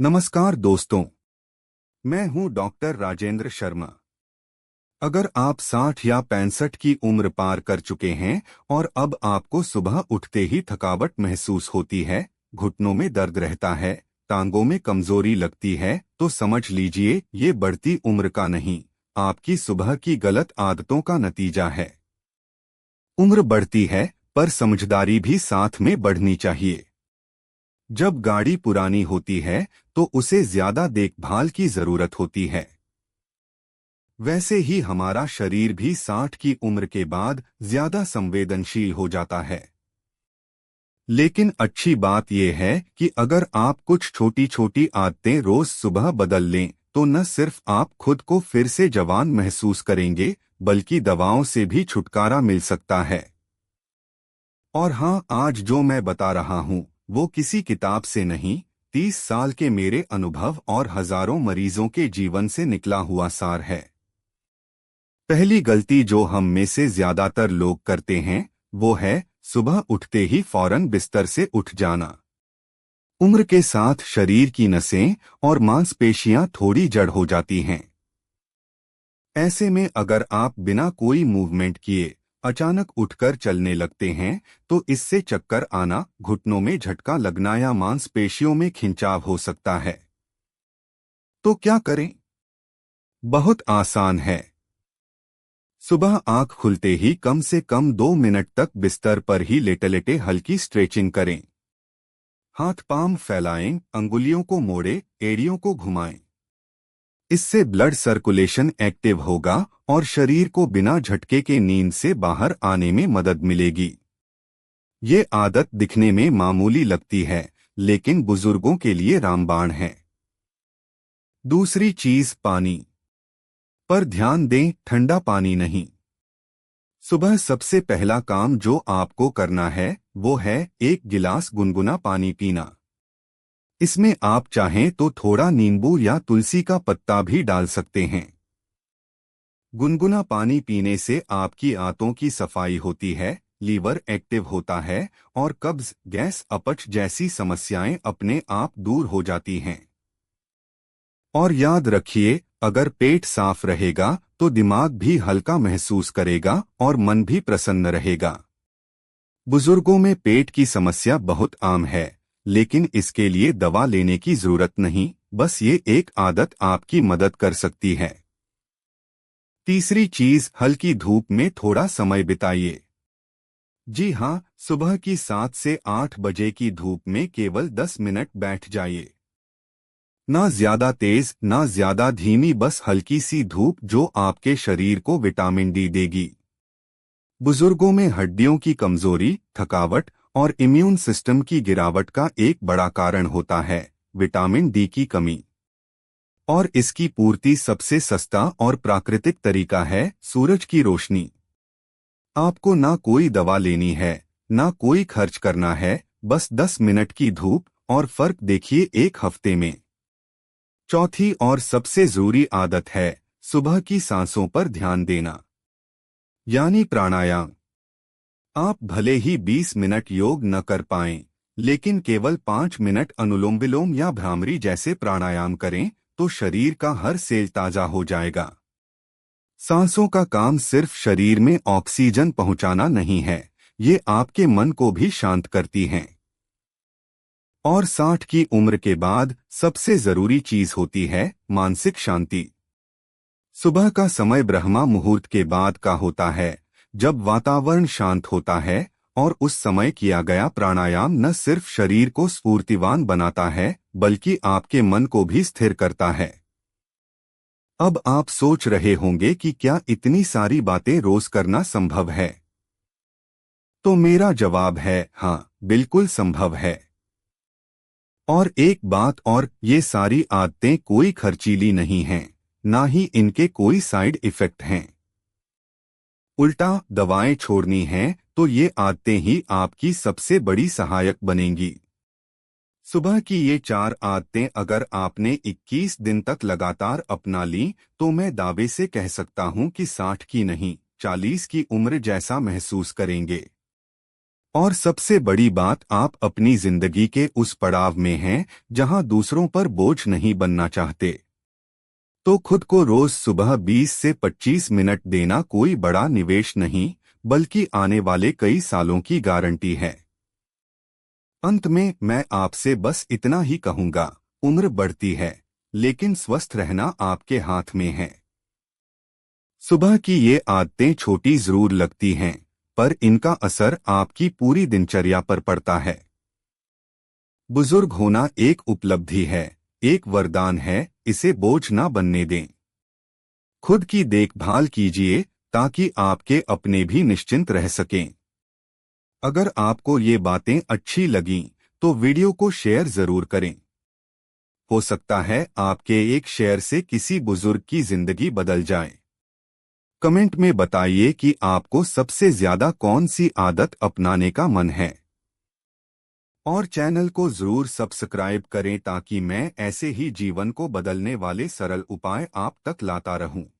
नमस्कार दोस्तों, मैं हूं डॉक्टर राजेंद्र शर्मा। अगर आप 60 या 65 की उम्र पार कर चुके हैं और अब आपको सुबह उठते ही थकावट महसूस होती है, घुटनों में दर्द रहता है, टांगों में कमजोरी लगती है, तो समझ लीजिए ये बढ़ती उम्र का नहीं, आपकी सुबह की गलत आदतों का नतीजा है। उम्र बढ़ती है, पर समझदारी भी साथ में बढ़नी चाहिए। जब गाड़ी पुरानी होती है तो उसे ज्यादा देखभाल की जरूरत होती है। वैसे ही हमारा शरीर भी 60 की उम्र के बाद ज्यादा संवेदनशील हो जाता है। लेकिन अच्छी बात यह है कि अगर आप कुछ छोटी छोटी आदतें रोज सुबह बदल लें तो न सिर्फ आप खुद को फिर से जवान महसूस करेंगे, बल्कि दवाओं से भी छुटकारा मिल सकता है। और हाँ, आज जो मैं बता रहा हूँ वो किसी किताब से नहीं, 30 साल के मेरे अनुभव और हजारों मरीजों के जीवन से निकला हुआ सार है। पहली गलती जो हम में से ज्यादातर लोग करते हैं वो है सुबह उठते ही फौरन बिस्तर से उठ जाना। उम्र के साथ शरीर की नसें और मांसपेशियां थोड़ी जड़ हो जाती हैं। ऐसे में अगर आप बिना कोई मूवमेंट किए अचानक उठकर चलने लगते हैं तो इससे चक्कर आना, घुटनों में झटका लगना या मांसपेशियों में खिंचाव हो सकता है। तो क्या करें? बहुत आसान है। सुबह आंख खुलते ही कम से कम 2 मिनट तक बिस्तर पर ही लेटे लेटे हल्की स्ट्रेचिंग करें। हाथ पांव फैलाएं, अंगुलियों को मोड़े, एड़ियों को घुमाएं। इससे ब्लड सर्कुलेशन एक्टिव होगा और शरीर को बिना झटके के नींद से बाहर आने में मदद मिलेगी। ये आदत दिखने में मामूली लगती है, लेकिन बुजुर्गों के लिए रामबाण है। दूसरी चीज, पानी पर ध्यान दें, ठंडा पानी नहीं। सुबह सबसे पहला काम जो आपको करना है वो है एक गिलास गुनगुना पानी पीना। इसमें आप चाहें तो थोड़ा नींबू या तुलसी का पत्ता भी डाल सकते हैं। गुनगुना पानी पीने से आपकी आंतों की सफाई होती है, लीवर एक्टिव होता है और कब्ज, गैस, अपच जैसी समस्याएं अपने आप दूर हो जाती हैं। और याद रखिए, अगर पेट साफ रहेगा तो दिमाग भी हल्का महसूस करेगा और मन भी प्रसन्न रहेगा। बुजुर्गों में पेट की समस्या बहुत आम है, लेकिन इसके लिए दवा लेने की जरूरत नहीं, बस ये एक आदत आपकी मदद कर सकती है। तीसरी चीज, हल्की धूप में थोड़ा समय बिताइए। जी हाँ, सुबह की 7 से 8 बजे की धूप में केवल 10 मिनट बैठ जाइए। ना ज्यादा तेज ना ज्यादा धीमी, बस हल्की सी धूप जो आपके शरीर को विटामिन डी देगी। बुजुर्गों में हड्डियों की कमजोरी, थकावट और इम्यून सिस्टम की गिरावट का एक बड़ा कारण होता है विटामिन डी की कमी। और इसकी पूर्ति सबसे सस्ता और प्राकृतिक तरीका है सूरज की रोशनी। आपको ना कोई दवा लेनी है, ना कोई खर्च करना है, बस 10 मिनट की धूप और फर्क देखिए एक हफ्ते में। चौथी और सबसे जरूरी आदत है सुबह की सांसों पर ध्यान देना, यानी प्राणायाम। आप भले ही 20 मिनट योग न कर पाएं, लेकिन केवल 5 मिनट अनुलोम विलोम या भ्रामरी जैसे प्राणायाम करें तो शरीर का हर सेल ताजा हो जाएगा। सांसों का काम सिर्फ शरीर में ऑक्सीजन पहुंचाना नहीं है, ये आपके मन को भी शांत करती हैं। और 60 की उम्र के बाद सबसे जरूरी चीज होती है मानसिक शांति। सुबह का समय ब्रह्मा मुहूर्त के बाद का होता है, जब वातावरण शांत होता है, और उस समय किया गया प्राणायाम न सिर्फ शरीर को स्फूर्तिवान बनाता है, बल्कि आपके मन को भी स्थिर करता है। अब आप सोच रहे होंगे कि क्या इतनी सारी बातें रोज करना संभव है? तो मेरा जवाब है हाँ, बिल्कुल संभव है। और एक बात और, ये सारी आदतें कोई खर्चीली नहीं हैं, ना ही इनके कोई साइड इफेक्ट हैं। उल्टा, दवाएं छोड़नी हैं तो ये आदतें ही आपकी सबसे बड़ी सहायक बनेंगी। सुबह की ये 4 आदतें अगर आपने 21 दिन तक लगातार अपना ली तो मैं दावे से कह सकता हूं कि 60 की नहीं, 40 की उम्र जैसा महसूस करेंगे। और सबसे बड़ी बात, आप अपनी जिंदगी के उस पड़ाव में हैं जहां दूसरों पर बोझ नहीं बनना चाहते। तो खुद को रोज सुबह 20 से 25 मिनट देना कोई बड़ा निवेश नहीं, बल्कि आने वाले कई सालों की गारंटी है। अंत में मैं आपसे बस इतना ही कहूंगा, उम्र बढ़ती है, लेकिन स्वस्थ रहना आपके हाथ में है। सुबह की ये आदतें छोटी जरूर लगती हैं, पर इनका असर आपकी पूरी दिनचर्या पर पड़ता है। बुजुर्ग होना एक उपलब्धि है, एक वरदान है, इसे बोझ ना बनने दें। खुद की देखभाल कीजिए ताकि आपके अपने भी निश्चिंत रह सकें। अगर आपको ये बातें अच्छी लगीं, तो वीडियो को शेयर जरूर करें। हो सकता है आपके एक शेयर से किसी बुजुर्ग की जिंदगी बदल जाए। कमेंट में बताइए कि आपको सबसे ज्यादा कौन सी आदत अपनाने का मन है। और चैनल को जरूर सब्सक्राइब करें ताकि मैं ऐसे ही जीवन को बदलने वाले सरल उपाय आप तक लाता रहूं।